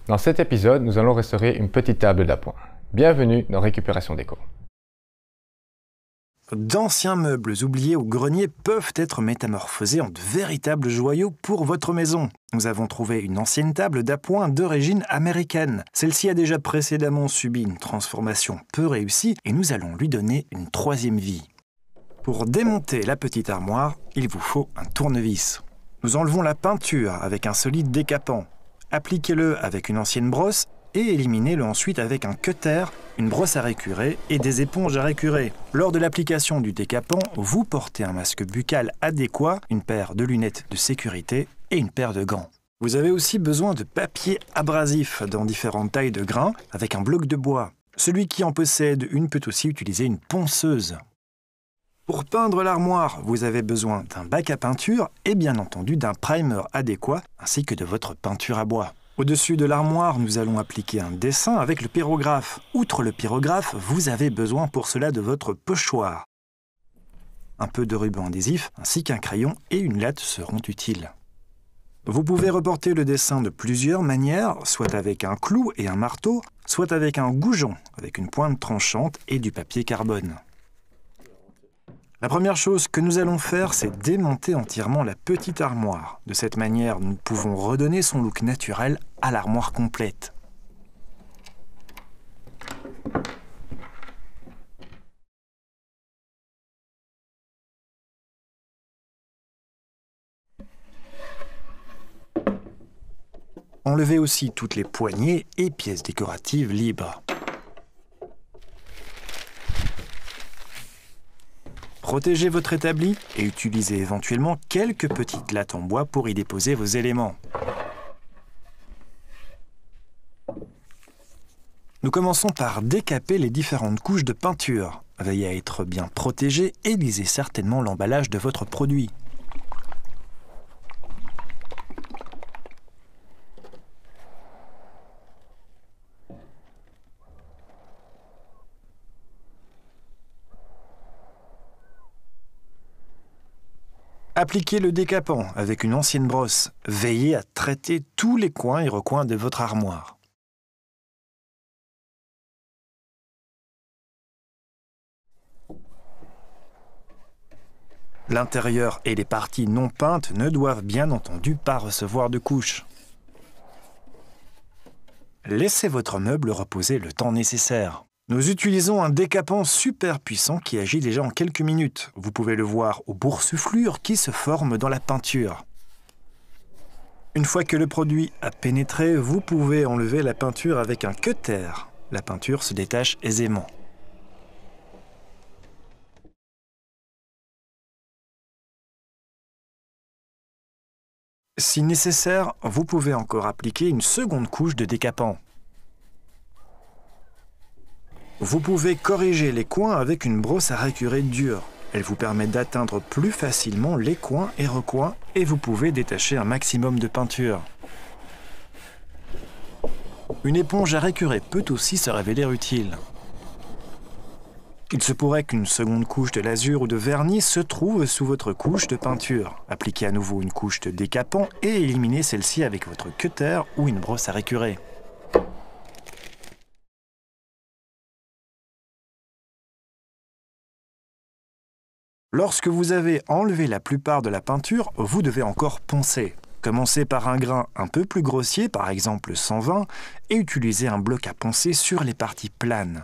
Dans cet épisode, nous allons restaurer une petite table d'appoint. Bienvenue dans Récupération Déco. D'anciens meubles oubliés au grenier peuvent être métamorphosés en de véritables joyaux pour votre maison. Nous avons trouvé une ancienne table d'appoint d'origine américaine. Celle-ci a déjà précédemment subi une transformation peu réussie et nous allons lui donner une troisième vie. Pour démonter la petite armoire, il vous faut un tournevis. Nous enlevons la peinture avec un solide décapant. Appliquez-le avec une ancienne brosse et éliminez-le ensuite avec un cutter, une brosse à récurer et des éponges à récurer. Lors de l'application du décapant, vous portez un masque buccal adéquat, une paire de lunettes de sécurité et une paire de gants. Vous avez aussi besoin de papier abrasif dans différentes tailles de grains avec un bloc de bois. Celui qui en possède une peut aussi utiliser une ponceuse. Pour peindre l'armoire, vous avez besoin d'un bac à peinture et bien entendu d'un primer adéquat ainsi que de votre peinture à bois. Au-dessus de l'armoire, nous allons appliquer un dessin avec le pyrographe. Outre le pyrographe, vous avez besoin pour cela de votre pochoir. Un peu de ruban adhésif ainsi qu'un crayon et une latte seront utiles. Vous pouvez reporter le dessin de plusieurs manières, soit avec un clou et un marteau, soit avec un goujon, avec une pointe tranchante et du papier carbone. La première chose que nous allons faire, c'est démonter entièrement la petite armoire. De cette manière, nous pouvons redonner son look naturel à l'armoire complète. Enlevez aussi toutes les poignées et pièces décoratives libres. Protégez votre établi et utilisez éventuellement quelques petites lattes en bois pour y déposer vos éléments. Nous commençons par décaper les différentes couches de peinture. Veillez à être bien protégé et lisez certainement l'emballage de votre produit. Appliquez le décapant avec une ancienne brosse. Veillez à traiter tous les coins et recoins de votre armoire. L'intérieur et les parties non peintes ne doivent bien entendu pas recevoir de couches. Laissez votre meuble reposer le temps nécessaire. Nous utilisons un décapant super puissant qui agit déjà en quelques minutes. Vous pouvez le voir aux boursouflures qui se forment dans la peinture. Une fois que le produit a pénétré, vous pouvez enlever la peinture avec un cutter. La peinture se détache aisément. Si nécessaire, vous pouvez encore appliquer une seconde couche de décapant. Vous pouvez corriger les coins avec une brosse à récurer dure. Elle vous permet d'atteindre plus facilement les coins et recoins et vous pouvez détacher un maximum de peinture. Une éponge à récurer peut aussi se révéler utile. Il se pourrait qu'une seconde couche de lasure ou de vernis se trouve sous votre couche de peinture. Appliquez à nouveau une couche de décapant et éliminez celle-ci avec votre cutter ou une brosse à récurer. Lorsque vous avez enlevé la plupart de la peinture, vous devez encore poncer. Commencez par un grain un peu plus grossier, par exemple 120, et utilisez un bloc à poncer sur les parties planes.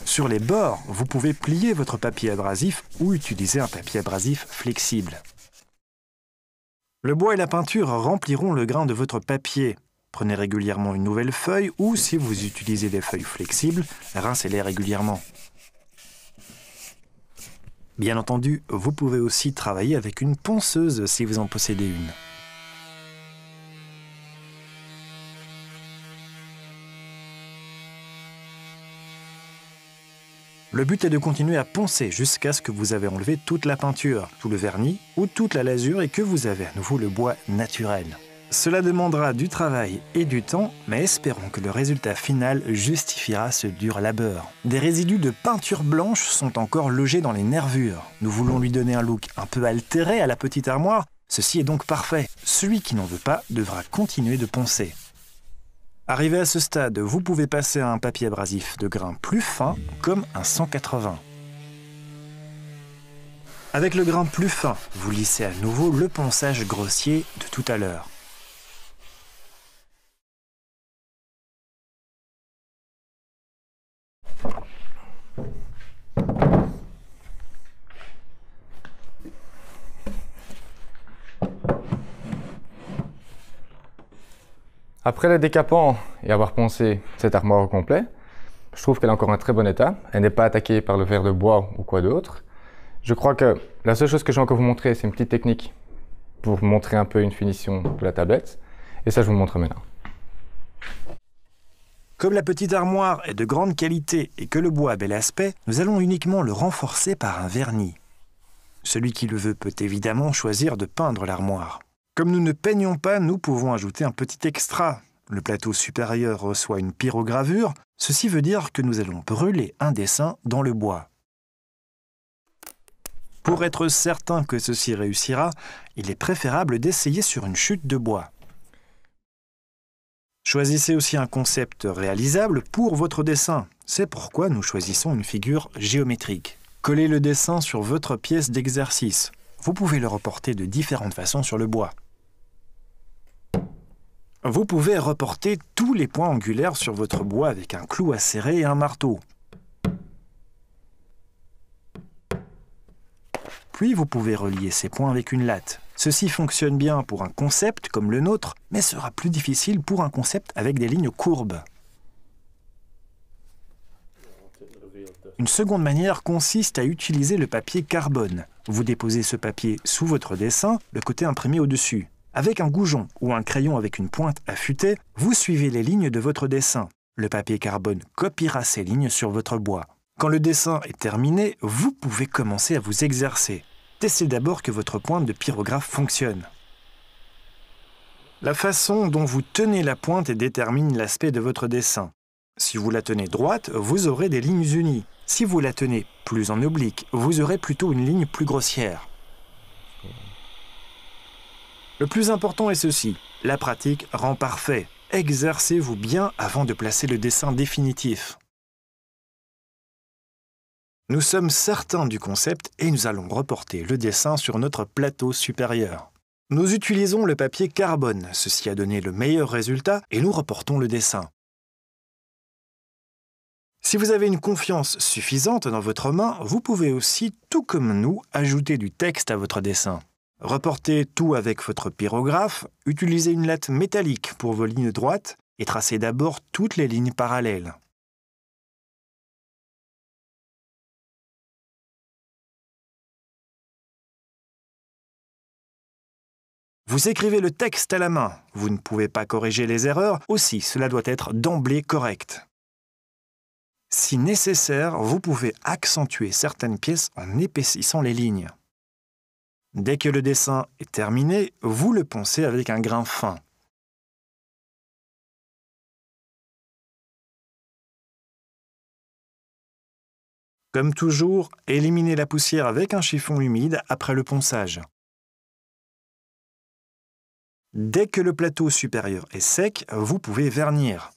Sur les bords, vous pouvez plier votre papier abrasif ou utiliser un papier abrasif flexible. Le bois et la peinture rempliront le grain de votre papier. Prenez régulièrement une nouvelle feuille ou, si vous utilisez des feuilles flexibles, rincez-les régulièrement. Bien entendu, vous pouvez aussi travailler avec une ponceuse si vous en possédez une. Le but est de continuer à poncer jusqu'à ce que vous avez enlevé toute la peinture, tout le vernis ou toute la lasure et que vous avez à nouveau le bois naturel. Cela demandera du travail et du temps, mais espérons que le résultat final justifiera ce dur labeur. Des résidus de peinture blanche sont encore logés dans les nervures. Nous voulons lui donner un look un peu altéré à la petite armoire. Ceci est donc parfait. Celui qui n'en veut pas devra continuer de poncer. Arrivé à ce stade, vous pouvez passer à un papier abrasif de grain plus fin, comme un 180. Avec le grain plus fin, vous lissez à nouveau le ponçage grossier de tout à l'heure. Après le décapant et avoir poncé cette armoire au complet, je trouve qu'elle est encore en très bon état. Elle n'est pas attaquée par le ver de bois ou quoi d'autre. Je crois que la seule chose que je vais encore vous montrer, c'est une petite technique pour vous montrer un peu une finition de la tablette. Et ça, je vous le montre maintenant. Comme la petite armoire est de grande qualité et que le bois a bel aspect, nous allons uniquement le renforcer par un vernis. Celui qui le veut peut évidemment choisir de peindre l'armoire. Comme nous ne peignons pas, nous pouvons ajouter un petit extra. Le plateau supérieur reçoit une pyrogravure. Ceci veut dire que nous allons brûler un dessin dans le bois. Pour être certain que ceci réussira, il est préférable d'essayer sur une chute de bois. Choisissez aussi un concept réalisable pour votre dessin. C'est pourquoi nous choisissons une figure géométrique. Collez le dessin sur votre pièce d'exercice. Vous pouvez le reporter de différentes façons sur le bois. Vous pouvez reporter tous les points angulaires sur votre bois avec un clou à serrer et un marteau. Puis vous pouvez relier ces points avec une latte. Ceci fonctionne bien pour un concept comme le nôtre, mais sera plus difficile pour un concept avec des lignes courbes. Une seconde manière consiste à utiliser le papier carbone. Vous déposez ce papier sous votre dessin, le côté imprimé au-dessus. Avec un goujon ou un crayon avec une pointe affûtée, vous suivez les lignes de votre dessin. Le papier carbone copiera ces lignes sur votre bois. Quand le dessin est terminé, vous pouvez commencer à vous exercer. Testez d'abord que votre pointe de pyrographe fonctionne. La façon dont vous tenez la pointe détermine l'aspect de votre dessin. Si vous la tenez droite, vous aurez des lignes unies. Si vous la tenez plus en oblique, vous aurez plutôt une ligne plus grossière. Le plus important est ceci, la pratique rend parfait. Exercez-vous bien avant de placer le dessin définitif. Nous sommes certains du concept et nous allons reporter le dessin sur notre plateau supérieur. Nous utilisons le papier carbone, ceci a donné le meilleur résultat et nous reportons le dessin. Si vous avez une confiance suffisante dans votre main, vous pouvez aussi, tout comme nous, ajouter du texte à votre dessin. Reportez tout avec votre pyrographe, utilisez une latte métallique pour vos lignes droites et tracez d'abord toutes les lignes parallèles. Vous écrivez le texte à la main, vous ne pouvez pas corriger les erreurs, aussi cela doit être d'emblée correct. Si nécessaire, vous pouvez accentuer certaines pièces en épaississant les lignes. Dès que le dessin est terminé, vous le poncez avec un grain fin. Comme toujours, éliminez la poussière avec un chiffon humide après le ponçage. Dès que le plateau supérieur est sec, vous pouvez vernir.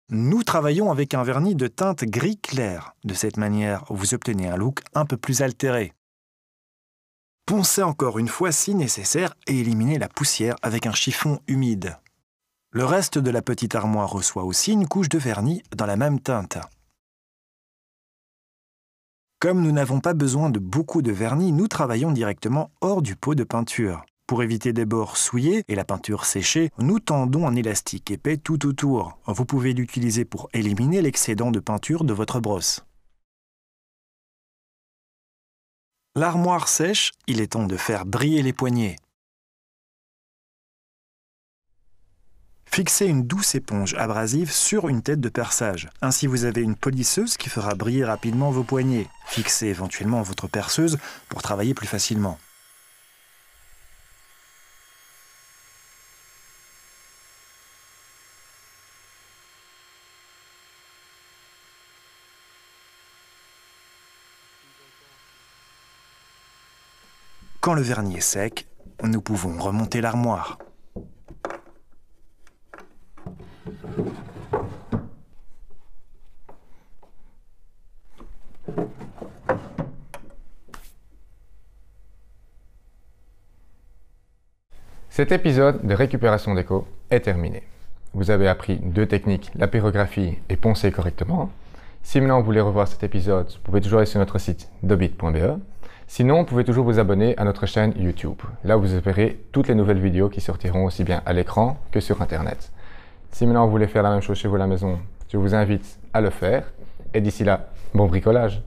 Nous travaillons avec un vernis de teinte gris clair. De cette manière, vous obtenez un look un peu plus altéré. Poncez encore une fois si nécessaire et éliminez la poussière avec un chiffon humide. Le reste de la petite armoire reçoit aussi une couche de vernis dans la même teinte. Comme nous n'avons pas besoin de beaucoup de vernis, nous travaillons directement hors du pot de peinture. Pour éviter des bords souillés et la peinture séchée, nous tendons un élastique épais tout autour. Vous pouvez l'utiliser pour éliminer l'excédent de peinture de votre brosse. L'armoire sèche, il est temps de faire briller les poignées. Fixez une douce éponge abrasive sur une tête de perçage. Ainsi, vous avez une polisseuse qui fera briller rapidement vos poignets. Fixez éventuellement votre perceuse pour travailler plus facilement. Quand le vernis est sec, nous pouvons remonter l'armoire. Cet épisode de récupération déco est terminé. Vous avez appris 2 techniques, la pyrographie et poncer correctement. Si maintenant vous voulez revoir cet épisode, vous pouvez toujours aller sur notre site dobit.be. Sinon, vous pouvez toujours vous abonner à notre chaîne YouTube. Là, vous verrez toutes les nouvelles vidéos qui sortiront aussi bien à l'écran que sur Internet. Si maintenant vous voulez faire la même chose chez vous à la maison, je vous invite à le faire. Et d'ici là, bon bricolage!